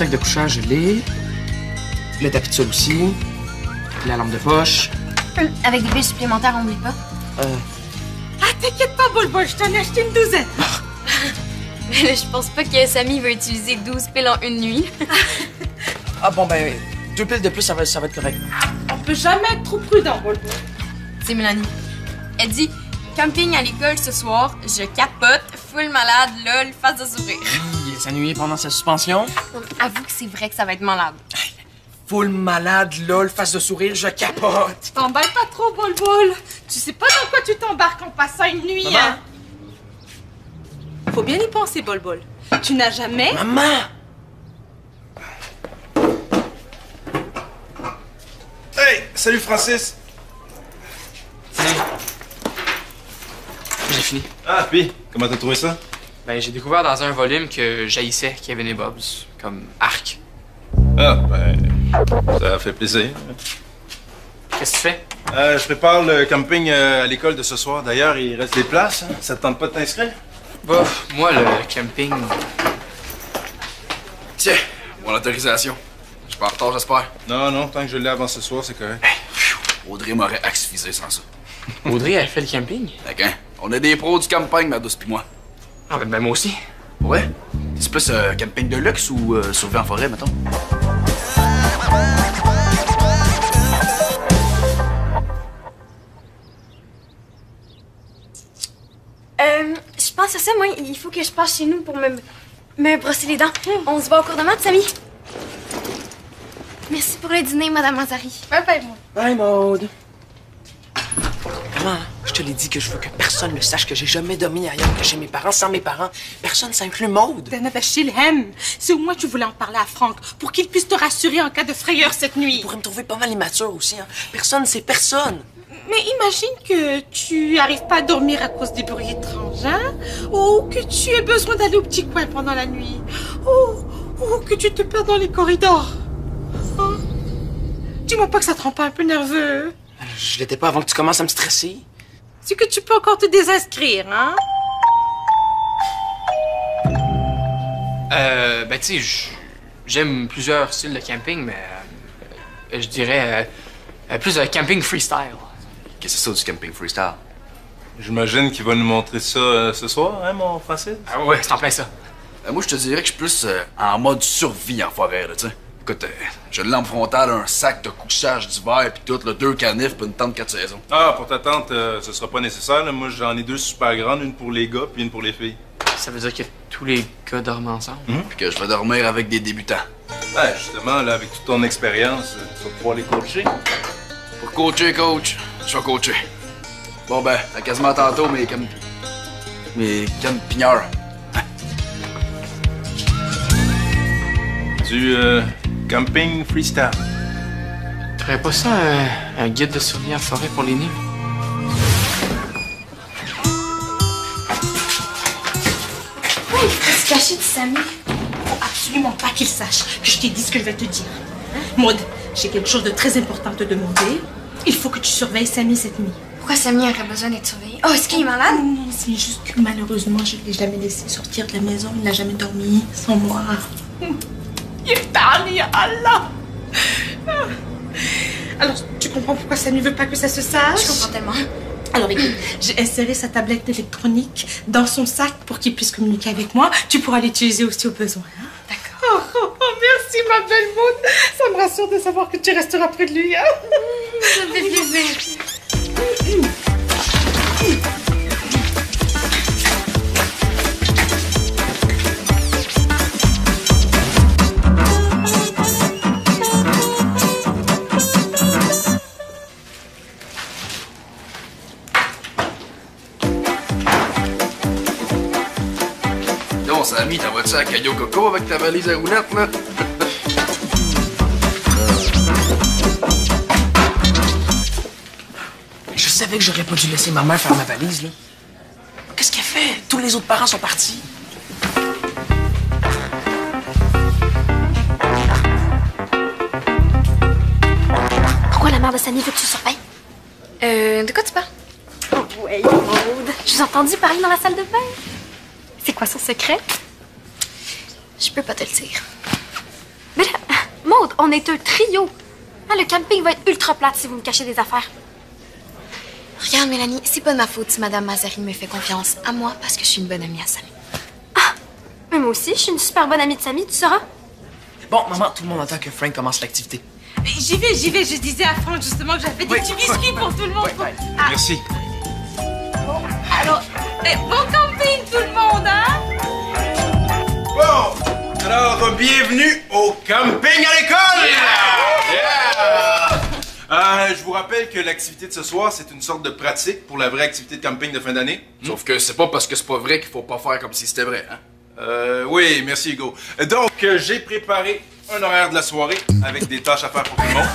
sac de couchage, je l'ai. Le tapis de sol aussi. La lampe de poche. Avec des billes supplémentaires, on oublie pas. Ah, t'inquiète pas, Bol-Bol, je t'en ai acheté une douzaine. Mais là, je pense pas que Samy va utiliser 12 piles en une nuit. Ah bon, ben, 2 piles de plus, ça va être correct. On peut jamais être trop prudent, Bol-Bol. C'est Mélanie. Elle dit camping à l'école ce soir, je capote, full malade, lol, face de sourire. Il s'ennuyait pendant sa suspension. Avoue que c'est vrai que ça va être malade. Full malade, lol, face de sourire, je capote. T'emballes pas trop, Bol-Bol. Tu sais pas dans quoi tu t'embarques en passant une nuit, Maman. hein? Faut bien y penser, Bol-Bol. Tu n'as jamais... Maman! Hey! Salut, Francis! J'ai fini. Ah, puis, comment t'as trouvé ça? Ben, j'ai découvert dans un volume que j'haïssais Kevin et Bob's, comme Arc. Ah, ben, ça fait plaisir. Qu'est-ce que tu fais? Je prépare le camping à l'école de ce soir. D'ailleurs, il reste des places. Hein? Ça te tente pas de t'inscrire? Bof, moi, le camping... Tiens, mon autorisation. Je suis pas en retard, j'espère. Non, tant que je l'ai avant ce soir, c'est correct. Audrey m'aurait asphyxié sans ça. Audrey, elle fait le camping? Fait hein? On est des pros du camping, ma douce pis moi. Ah, ben moi aussi. Ouais? C'est plus camping de luxe ou survie en forêt, mettons? Je pense à ça, moi. Il faut que je passe chez nous pour me brosser les dents. On se voit au cours de maths, Samy. Merci pour le dîner, Madame Azari. Bye bye, moi. Bye, Maude. Maman, je te l'ai dit que je veux que personne ne sache que j'ai jamais dormi ailleurs que chez mes parents, sans mes parents. Personne, ça inclut Maude. Shilhem, si au moins tu voulais en parler à Franck pour qu'il puisse te rassurer en cas de frayeur cette nuit. Il pourrait me trouver pas mal immature aussi, hein. Personne, c'est personne. Mais imagine que tu arrives pas à dormir à cause des bruits étranges, hein? Ou que tu aies besoin d'aller au petit coin pendant la nuit. Ou que tu te perds dans les corridors. Hein? Dis-moi pas que ça te rend pas un peu nerveux. Je l'étais pas avant que tu commences à me stresser. C'est que tu peux encore te désinscrire, hein? Ben tu sais, j'aime plusieurs styles de camping, mais je dirais plus de camping freestyle. Qu'est-ce que c'est ça du camping freestyle? J'imagine qu'il va nous montrer ça ce soir, hein, mon Francis? Ah ouais, c'est en plein ça. Moi, je te dirais que je suis plus en mode survie en forêt, là, tu sais. Écoute, j'ai une lampe frontale, un sac de couchage d'hiver, puis tout, là, 2 canifs, puis une tente 4 saisons. Ah, pour ta tante, ce sera pas nécessaire. Là. Moi, j'en ai 2 super grandes, une pour les gars, puis une pour les filles. Ça veut dire que tous les gars dorment ensemble? Puis que je vais dormir avec des débutants. Ouais, justement, là, avec toute ton expérience, tu vas pouvoir les coacher. Pour coacher, coach, je vais coacher. Bon, ben, à quasiment tantôt, mes campigneurs. Du camping freestyle. T'aurais pas ça, un guide de survie en forêt pour les nuls? Oui, il faut se cacher de Samy. Faut absolument pas qu'il sache que je t'ai dit ce que je vais te dire. Maud, j'ai quelque chose de très important à te demander. Il faut que tu surveilles Samy cette nuit. Pourquoi Samy aurait besoin d'être surveillé? Oh, est-ce qu'il est malade? Non, c'est juste que malheureusement, je ne l'ai jamais laissé sortir de la maison. Il n'a jamais dormi sans moi. Yiftani, Allah! Alors, tu comprends pourquoi Samy ne veut pas que ça se sache? Je comprends tellement. Alors, écoute, j'ai inséré sa tablette électronique dans son sac pour qu'il puisse communiquer avec moi. Tu pourras l'utiliser aussi au besoin. Hein? D'accord. Oh, merci, ma belle Maud. Ça me rassure de savoir que tu resteras près de lui. Hein? Ça me fait plaisir. Donc, Samy, t'envoies-tu à Caillou Coco avec ta valise à roulettes, là? Je savais que j'aurais pas dû laisser ma mère faire ma valise, là. Qu'est-ce qu'elle fait? Tous les autres parents sont partis. Pourquoi la mère de Samy veut que tu surveilles? De quoi tu parles? Oh, ouais, Maude. Je vous ai entendu parler dans la salle de bain. C'est quoi son secret? Je peux pas te le dire. Claude, on est un trio. Ah, le camping va être ultra plate si vous me cachez des affaires. Regarde, Mélanie, c'est pas de ma faute si Madame Mazarine me fait confiance à moi parce que je suis une bonne amie à Samy. Mais moi aussi, je suis une super bonne amie de Samy, tu sauras. Bon, maman, tout le monde attend que Frank commence l'activité. J'y vais. Je disais à Franck justement que j'avais des petits biscuits pour tout le monde. Merci. Alors, bon camping tout le monde, hein? Bon, alors bienvenue au camping à l'école! Je vous rappelle que l'activité de ce soir, c'est une sorte de pratique pour la vraie activité de camping de fin d'année. Sauf que c'est pas parce que c'est pas vrai qu'il faut pas faire comme si c'était vrai, hein? Oui, merci Hugo. Donc, j'ai préparé un horaire de la soirée avec des tâches à faire pour tout le monde.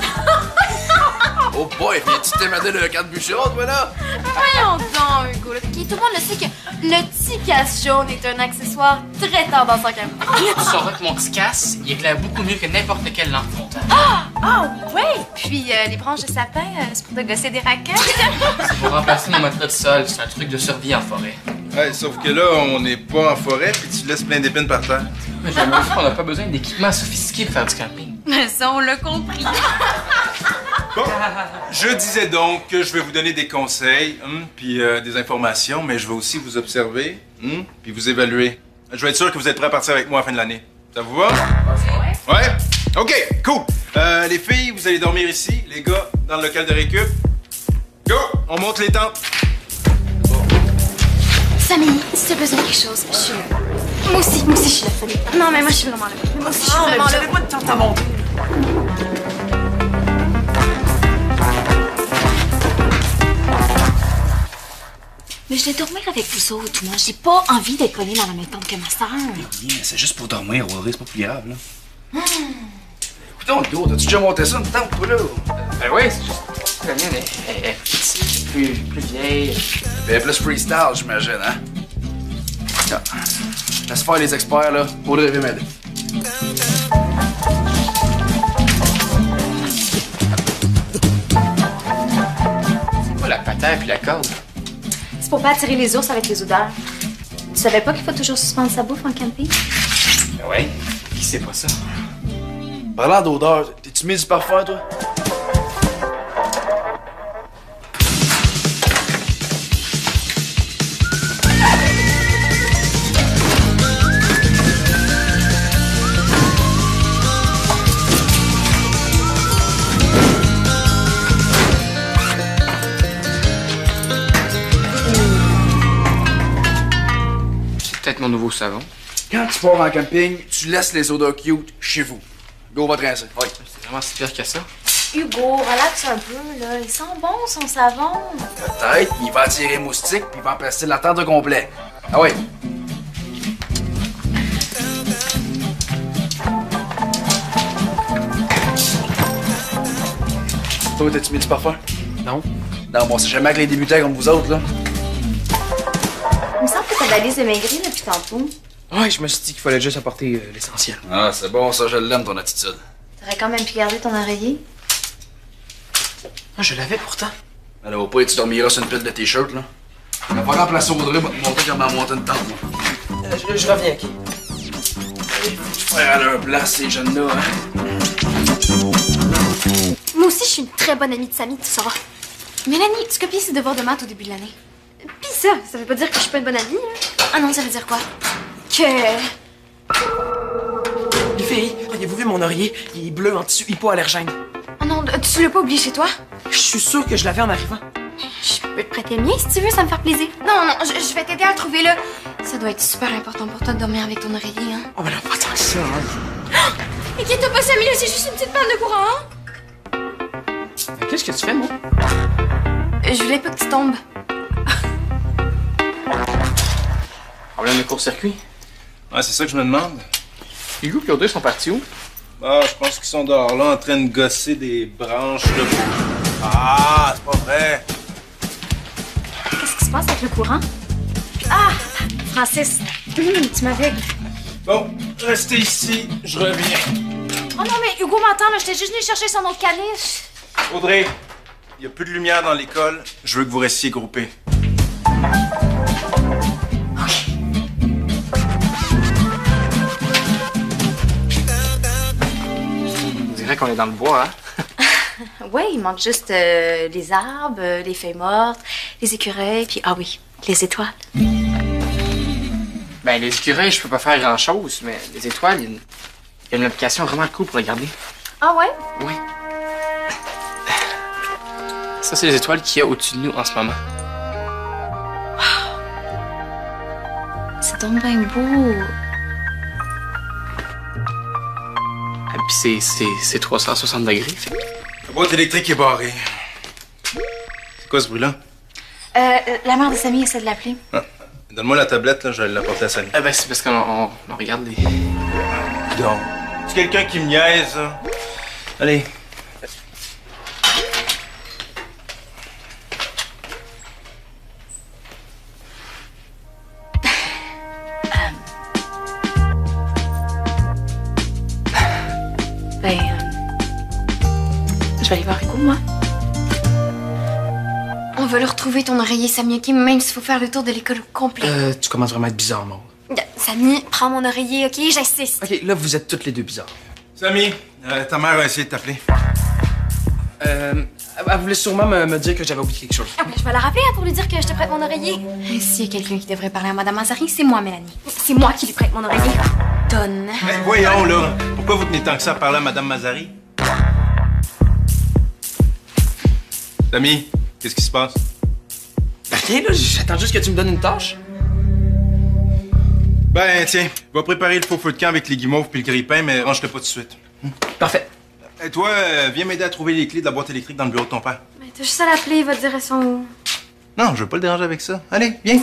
Oh boy, viens-tu t'émader le cadre bûcheron, toi, là? Voyons donc, Hugo. Là. Tout le monde le sait que le petit casse jaune est un accessoire très tendance en camping. Tu sauras que mon petit casse, il éclaire beaucoup mieux que n'importe quelle lampe frontale. Ah, ouais! Puis les branches de sapin, c'est pour te gosser des raquettes. C'est pour remplacer nos matelas de sol, c'est un truc de survie en forêt. Ouais, sauf que là, on n'est pas en forêt, puis tu laisses plein d'épines par terre. Mais j'ai même dit qu'on n'a pas besoin d'équipements sophistiqués pour faire du camping. Mais ça, on l'a compris. Bon, je disais donc que je vais vous donner des conseils, puis des informations, mais je vais aussi vous observer, puis vous évaluer. Je vais être sûr que vous êtes prêts à partir avec moi à la fin de l'année. Ça vous va? Ouais? OK, cool. Les filles, vous allez dormir ici. Les gars, dans le local de récup. Go! On monte les tentes. Samy, si tu as besoin de quelque chose, je suis là. Moi aussi, je suis là, Samy. Non, mais moi, je suis vraiment là. Moi aussi, je suis vraiment là. pas de temps à monter. Mais je vais dormir avec vous autres, moi. J'ai pas envie d'être collée dans la même tente que ma sœur. Rien, c'est juste pour dormir, Audrey, c'est pas plus grave, là. Écoute, Hugo, t'as-tu déjà monté ça une tente, toi, là? Ben oui, c'est juste la mienne est petite, plus vieille. Ben plus freestyle, j'imagine, hein? Là. Laisse faire les experts, là. Audrey, viens m'aider. C'est quoi la patère puis la corde? C'est pour pas attirer les ours avec les odeurs. Tu savais pas qu'il faut toujours suspendre sa bouffe en camping? Ben ouais, qui sait pas ça? Parlant d'odeur, t'es-tu mis du parfum, toi? Peut-être mon nouveau savon. Quand tu pars en camping, tu laisses les odeurs cute chez vous. Go, va te rincer. Oui. C'est vraiment si pire que ça? Hugo, relaxe un peu, là. Il sent bon, son savon. Peut-être, il va attirer les moustiques puis il va empester la tente au complet. Ah ouais. Toi, t'as-tu mis du parfum? Non. Non, bon, c'est jamais avec les débutants comme vous autres, là. Il me semble que ta valise est maigrie depuis tantôt. Ouais, je me suis dit qu'il fallait juste apporter l'essentiel. Ah, c'est bon, ça, je l'aime, ton attitude. T'aurais quand même pu garder ton oreiller. Ah, je l'avais pourtant. Alors, au pire, tu dormiras sur une pile de t-shirts, là. On va pas remplacer Audrey, va te montrer comment monter une tente, moi. Je reviens, OK? Je vais à leur place, ces jeunes-là, hein. Moi aussi, je suis une très bonne amie de Samy, tu sauras. Mélanie, tu copies ses devoirs de maths au début de l'année. Pis ça veut pas dire que je suis pas une bonne amie, hein? Ah non, ça veut dire quoi? Que... Les filles, avez-vous vu mon oreiller? Il est bleu en tissu hypoallergène. Oh non, tu l'as pas oublié chez toi? Je suis sûr que je l'avais en arrivant. Je peux te prêter le mien si tu veux, ça me fait plaisir. Non, je vais t'aider à le trouver, là. Ça doit être super important pour toi de dormir avec ton oreiller, hein? Oh, ben là, pas tant que ça, hein. Inquiète-toi pas, Samy, là, c'est juste une petite panne de courant, hein? Qu'est-ce que tu fais, moi? Je voulais pas que tu tombes. Problème de court-circuit? Ouais, c'est ça que je me demande. Hugo et Audrey sont partis où? Ah, je pense qu'ils sont dehors là en train de gosser des branches de... Ah, c'est pas vrai. Qu'est-ce qui se passe avec le courant? Ah! Francis, tu m'aveugles. Bon, restez ici, je reviens. Oh non, mais Hugo m'entend, là. J'étais juste venue chercher son autre caniche. Audrey, il y a plus de lumière dans l'école. Je veux que vous restiez groupés. On dirait qu'on est dans le bois, hein? Ouais, il manque juste les arbres, les feuilles mortes, les écureuils, puis ah oui, les étoiles. Ben, les écureuils, je peux pas faire grand-chose, mais les étoiles, il y a une application vraiment cool pour regarder. Ah ouais? Oui. Ça, c'est les étoiles qu'il y a au-dessus de nous en ce moment. C'est donc bien beau. Ah, puis c'est 360 degrés. Fait. La boîte électrique est barrée. C'est quoi ce bruit-là? La mère de Samy essaie de l'appeler. Ah. Donne-moi la tablette, là, je vais l'apporter à Samy. Ah, ben, c'est parce qu'on regarde les... Donc, c'est quelqu'un qui me niaise, là. Allez. Je vais aller voir Hugo, moi. On va le retrouver, ton oreiller, Samy, ok? Même s'il faut faire le tour de l'école au complet. Tu commences vraiment à être bizarre, Maud. Samy, prends mon oreiller, ok? J'insiste. OK, là, vous êtes toutes les deux bizarres. Samy, ta mère a essayé de t'appeler. Elle voulait sûrement me dire que j'avais oublié quelque chose. Ah, ben, je vais la rappeler hein, pour lui dire que je te prête mon oreiller. S'il y a quelqu'un qui devrait parler à Madame Mazari, c'est moi, Mélanie. C'est moi qui lui prête mon oreiller. Donne. Ben, voyons, là. Pourquoi vous tenez tant que ça à parler à Madame Mazari? Samy, qu'est-ce qui se passe? Ben, rien, là, j'attends juste que tu me donnes une tâche. Ben, tiens, va préparer le faux feu de camp avec les guimauves puis le grille-pain, mais range-le pas tout de suite. Parfait. Et toi, viens m'aider à trouver les clés de la boîte électrique dans le bureau de ton père. Ben, t'as juste à l'appeler, il va te dire elles sont où. Non, je veux pas le déranger avec ça. Allez, viens.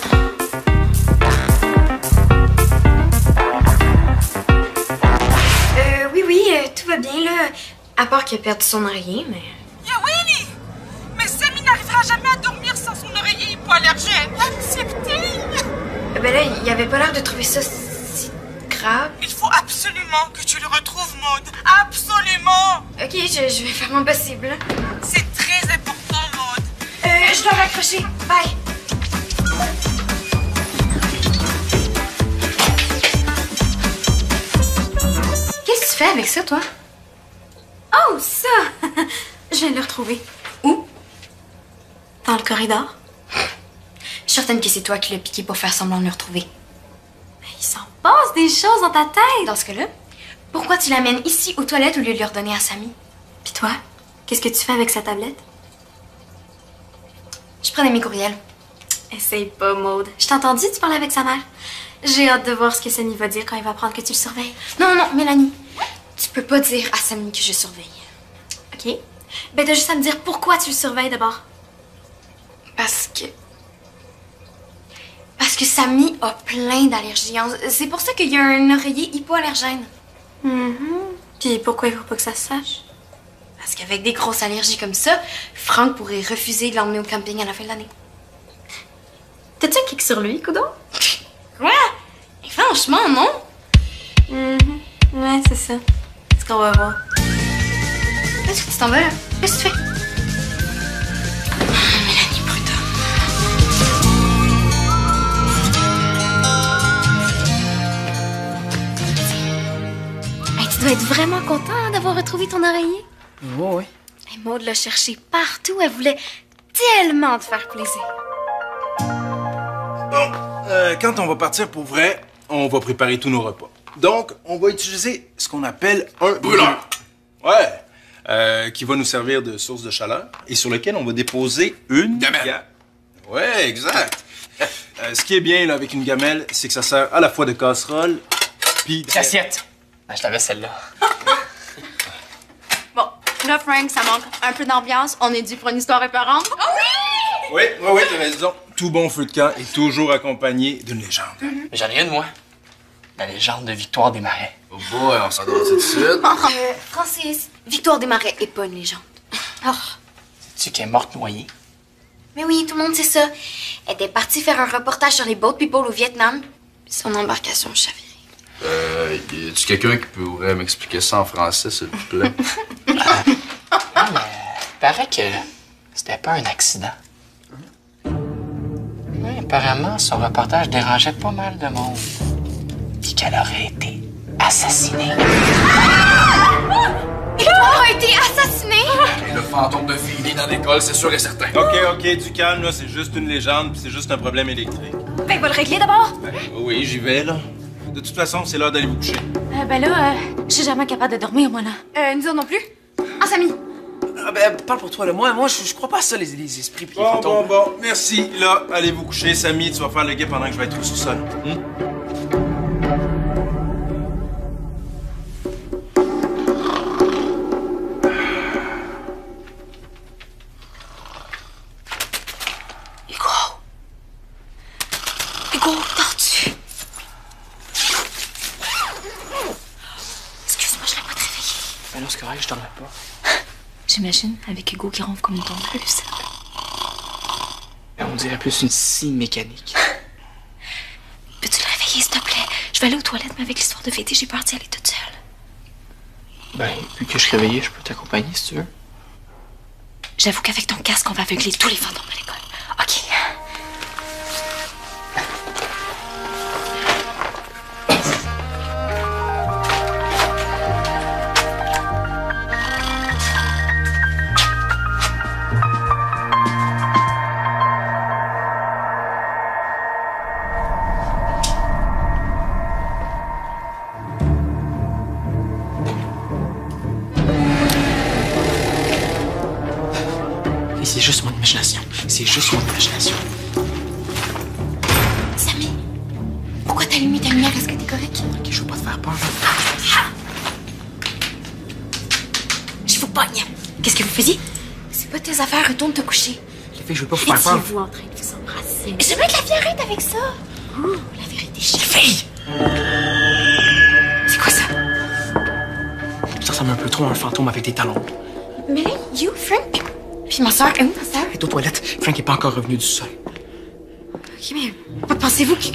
Oui, tout va bien, là. À part qu'il a perdu son oreiller, mais... Yawini! Mais Samy n'arrivera jamais à dormir sans son oreiller hypoallergène. Acceptez! Ben là, il avait pas l'air de trouver ça si grave. Il faut absolument que tu le retrouves, Maud. Absolument! Ok, je vais faire mon possible. C'est très important, Maud. Je dois raccrocher. Bye. Qu'est-ce que tu fais avec ça, toi? Oh, ça! Je viens de le retrouver. Où? Dans le corridor. Je suis certaine que c'est toi qui l'as piqué pour faire semblant de le retrouver. Mais il s'en passe des choses dans ta tête. Dans ce cas-là, pourquoi tu l'amènes ici aux toilettes au lieu de le redonner à Samy? Puis toi, qu'est-ce que tu fais avec sa tablette? Je prenais mes courriels. Essaye pas, Maude. Je t'ai entendu, tu parlais avec sa mère. J'ai hâte de voir ce que Samy va dire quand il va apprendre que tu le surveilles. Non, non, Mélanie. Tu peux pas dire à Samy que je surveille. OK? Ben, t'as juste à me dire pourquoi tu le surveilles d'abord. Parce que Samy a plein d'allergies. C'est pour ça qu'il y a un oreiller hypoallergène. Puis pourquoi il faut pas que ça se sache? Parce qu'avec des grosses allergies comme ça, Franck pourrait refuser de l'emmener au camping à la fin de l'année. T'as-tu un kick sur lui, Coudon? Quoi? Et franchement, non? Ouais, c'est ça. C'est ce qu'on va voir. Est-ce que tu t'en vas, là? Qu'est-ce que tu fais? Mélanie Prudhomme. Hey, tu dois être vraiment content d'avoir retrouvé ton oreiller. Ouais. Hey, Maud l'a cherché partout. Elle voulait tellement te faire plaisir. Bon, quand on va partir pour vrai, on va préparer tous nos repas. Donc, on va utiliser ce qu'on appelle un brûleur. Ouais. Qui va nous servir de source de chaleur et sur lequel on va déposer une gamelle. Ouais, exact. Ce qui est bien là, avec une gamelle, c'est que ça sert à la fois de casserole puis L'assiette. Ah, je l'avais celle-là. Bon, là, Frank, ça manque un peu d'ambiance. On est dû pour une histoire épeurante. Oui, t'as raison. Tout bon feu de camp est toujours accompagné d'une légende. Mais j'en ai une, moi. La légende de Victoire des Marais. Oh boy, on s'en donne tout de suite. Francis, Victoire Desmarais est pas une légende. Oh. Sais-tu qu'elle est morte noyée? Mais oui, tout le monde sait ça. Elle était partie faire un reportage sur les boat people au Vietnam. Puis son embarcation chavirée. Y a-tu quelqu'un qui pourrait m'expliquer ça en français, s'il vous plaît? Il paraît que c'était pas un accident. Oui, apparemment, son reportage dérangeait pas mal de monde. Puis qu'elle aurait été assassinée. Victoire a été assassinée! Et le fantôme de Phoebe dans l'école, c'est sûr et certain. OK, du calme, là, c'est juste une légende, puis c'est juste un problème électrique. Ben, va le régler d'abord! Oui, j'y vais, là. De toute façon, c'est l'heure d'aller vous coucher. Je suis jamais capable de dormir, moi, là. Nous autres non plus. Ah, Samy! Ah ben, parle pour toi, là. Moi, je crois pas à ça, les esprits pis les fantômes. Bon. Merci. Là, allez vous coucher. Samy, tu vas faire le guet pendant que je vais être au sous-sol. Hugo, dors-tu? Excuse-moi, je l'ai pas te réveillé. Ben non, c'est correct, je dormais pas. J'imagine, avec Hugo qui ronfle comme une tombeuse. Ben, on dirait plus une scie mécanique. Peux-tu le réveiller, s'il te plaît? Je vais aller aux toilettes, mais avec l'histoire de VT, j'ai peur d'y aller toute seule. Ben, vu que je suis réveillé, je peux t'accompagner si tu veux. J'avoue qu'avec ton casque, on va aveugler tous les fantômes à l'école. OK. Et c'est juste mon imagination. C'est juste mon imagination. Samy, pourquoi t'as allumé ta lumière? Est-ce que t'es correct? Ok, je veux pas te faire peur. Je vous pogne. Qu'est-ce que vous faisiez? C'est pas tes affaires, retourne te coucher. Les filles, je veux pas vous faire peur. Étiez-vous en train de vous embrasser? J'aimerais que la vie arrête avec ça. La vérité, je Filles! C'est quoi ça? Ça ressemble un peu trop à un fantôme avec des talons. Mais you, Frank? Puis ma soeur, où ma soeur? Elle est aux toilettes. Frank est pas encore revenu du sol. Ok, mais pensez-vous que...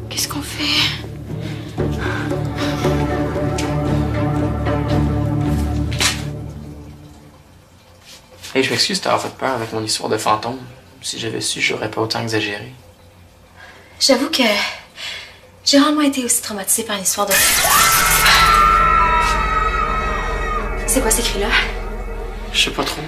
Qu'est-ce qu'on fait? Hey, je m'excuse d'avoir fait peur avec mon histoire de fantôme. Si j'avais su, j'aurais pas autant exagéré. J'avoue que j'ai rarement été aussi traumatisée par une histoire de... C'est quoi ces cris-là? Je sais pas trop.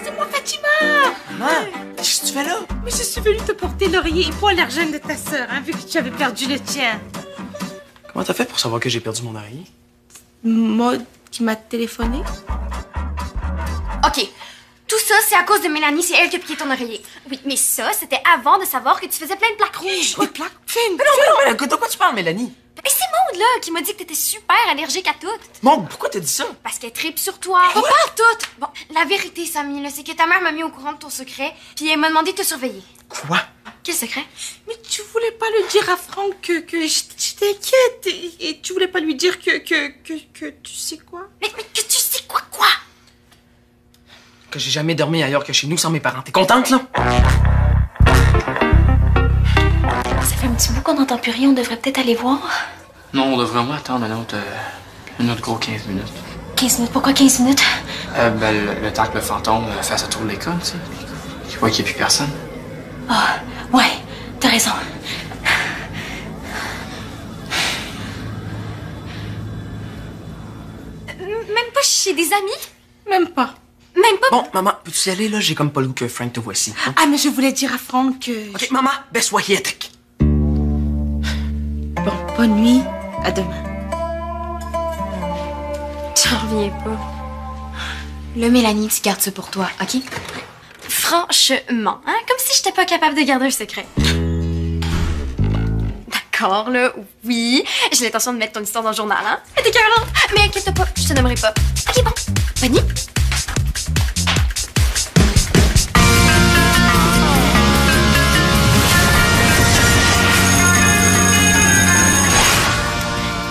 C'est moi, Fatima! Maman, qu'est-ce que tu fais là? Mais je suis venue te porter l'oreiller hypoallergène de ta sœur, hein, vu que tu avais perdu le tien. Comment t'as fait pour savoir que j'ai perdu mon oreiller? Maud qui m'a téléphoné. OK. Tout ça, c'est à cause de Mélanie. C'est elle qui a piqué ton oreiller. Oui, mais ça, c'était avant de savoir que tu faisais plein de plaques rouges. Des plaques fines. Mais de quoi tu parles, Mélanie? Et c'est Maud, là, qui m'a dit que t'étais super allergique à tout. Mon, pourquoi t'as dit ça? Parce qu'elle tripe sur toi. Pas tout. Bon, la vérité, Samy, là, c'est que ta mère m'a mis au courant de ton secret, puis elle m'a demandé de te surveiller. Quoi? Quel secret? Mais tu voulais pas le dire à Franck que j'étais inquiète et tu voulais pas lui dire que tu sais quoi? Mais que tu sais quoi? Que j'ai jamais dormi ailleurs que chez nous sans mes parents. T'es contente, là? Ça fait un petit bout qu'on n'entend plus rien, on devrait peut-être aller voir. Non, on devrait vraiment attendre un autre gros 15 minutes. 15 minutes, pourquoi 15 minutes? Ben, le temps que le fantôme fasse le tour de l'école, tu sais. Je vois qu'il n'y a plus personne. Ah, ouais, t'as raison. Même pas chez des amis? Même pas. Même pas... Bon, maman, peux-tu y aller, là? J'ai comme pas le goût que Frank te voici. Hein? Ah, mais je voulais dire à Franck que... OK, maman, baisse-toi, hiétek. Bon, bonne nuit. À demain. J'en reviens pas. Là, Mélanie, tu gardes ça pour toi, OK? Franchement, hein? Comme si j'étais pas capable de garder un secret. D'accord, là, oui. J'ai l'intention de mettre ton histoire dans le journal, hein? T'es écœurante. Mais inquiète pas, je te nommerai pas. OK, bon. Bonne nuit.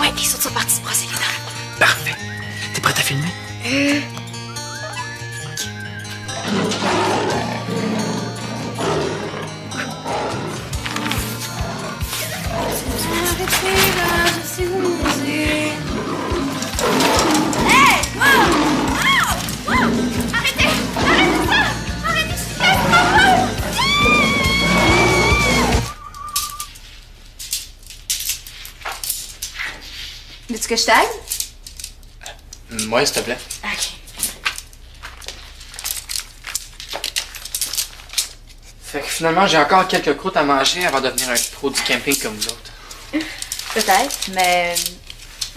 Ouais, les autres sont partis se brosser les dents. Parfait. T'es prête à filmer? Veux-tu que je t'aide? Ouais, s'il te plaît. OK. Fait que finalement, j'ai encore quelques croûtes à manger avant de devenir un pro du camping comme vous autres. Peut-être, mais tu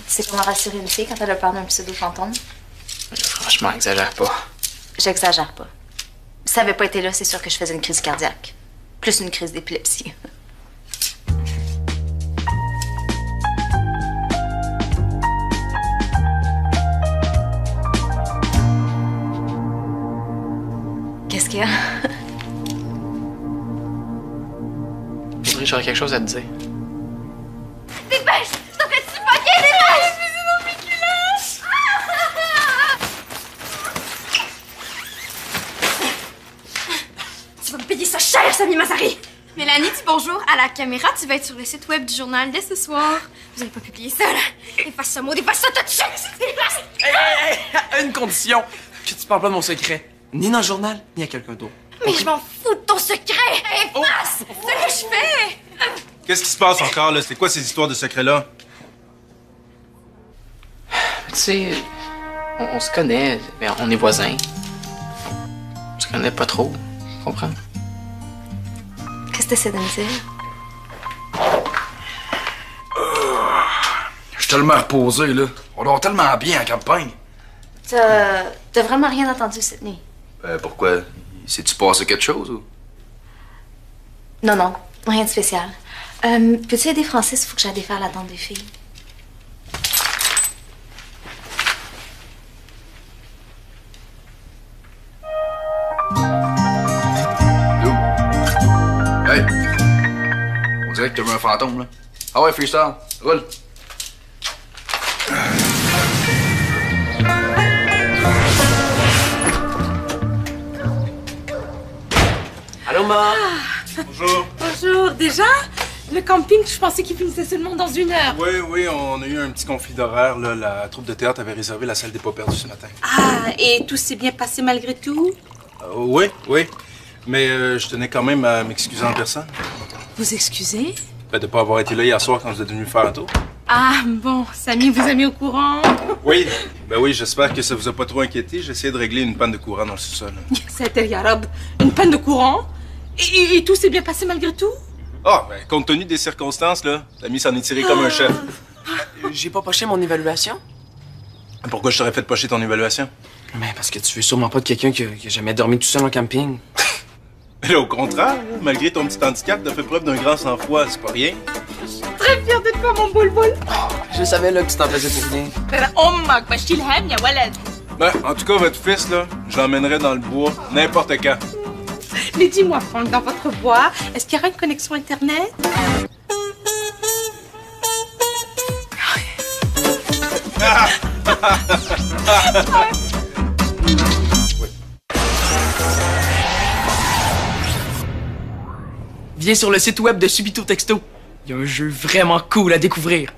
sais comment rassurer une fille quand elle a peur d'un pseudo-fantôme? Franchement, exagère pas. J'exagère pas. Si ça avait pas été là, c'est sûr que je faisais une crise cardiaque. Plus une crise d'épilepsie. Qu'est-ce qu'il y a? Audrey, j'aurais quelque chose à te dire. Dépêche! Je t'en fais suffoquer, dépêche! Tu vas me payer ça cher, Sami Mazari! Mélanie, dis bonjour à la caméra. Tu vas être sur le site web du journal dès ce soir. Vous avez pas publié ça, là? Efface ce mot, efface ça tout de suite! À une condition, que tu parles pas de mon secret. Ni dans le journal, ni à quelqu'un d'autre. Mais je m'en fous de ton secret! Efface! C'est ce que je fais! Qu'est-ce qui se passe encore, là? C'est quoi ces histoires de secrets-là? Tu sais, on se connaît, mais on est voisins. On se connaît pas trop, tu comprends? Qu'est-ce que t'essaies de me dire? Je suis tellement reposé, là. On dort tellement bien en campagne. T'as vraiment rien entendu cette nuit? Pourquoi? S'est-tu passé quelque chose, ou? Non, non, rien de spécial. Peux-tu aider Francis? Faut que j'aille défaire la tente des filles. Hey! On dirait que t'as vu un fantôme, là. Ah ouais, freestyle. Roule. Allô, Ma? Bonjour. Bonjour, déjà? Le camping, je pensais qu'il finissait seulement dans 1 heure. Oui, on a eu un petit conflit d'horaire, là. La troupe de théâtre avait réservé la salle des pas perdus ce matin. Ah, et tout s'est bien passé malgré tout? Oui. Mais je tenais quand même à m'excuser en personne. Vous excusez? De ne pas avoir été là hier soir quand vous êtes venu faire un tour. Ah, bon, Samy vous a mis au courant. Oui, j'espère que ça vous a pas trop inquiété. J'ai essayé de régler une panne de courant dans le sous-sol. C'était Yarab. Une panne de courant? Et tout s'est bien passé malgré tout? Compte tenu des circonstances, là, l'ami s'en est tiré comme un chef. J'ai pas poché mon évaluation? Pourquoi je t'aurais fait pocher ton évaluation? Mais parce que tu veux sûrement pas de quelqu'un qui a jamais dormi tout seul en camping. Mais là, au contraire, malgré ton petit handicap, t'as fait preuve d'un grand sang-froid, c'est pas rien. Très fière de toi, mon boule-boule. Je savais là que tu t'en faisais pour rien. En tout cas, votre fils, là, je l'emmènerai dans le bois n'importe quand. Mais dis-moi, Franck, dans votre bois, est-ce qu'il y aura une connexion Internet? Viens sur le site web de Subito Texto. Il y a un jeu vraiment cool à découvrir.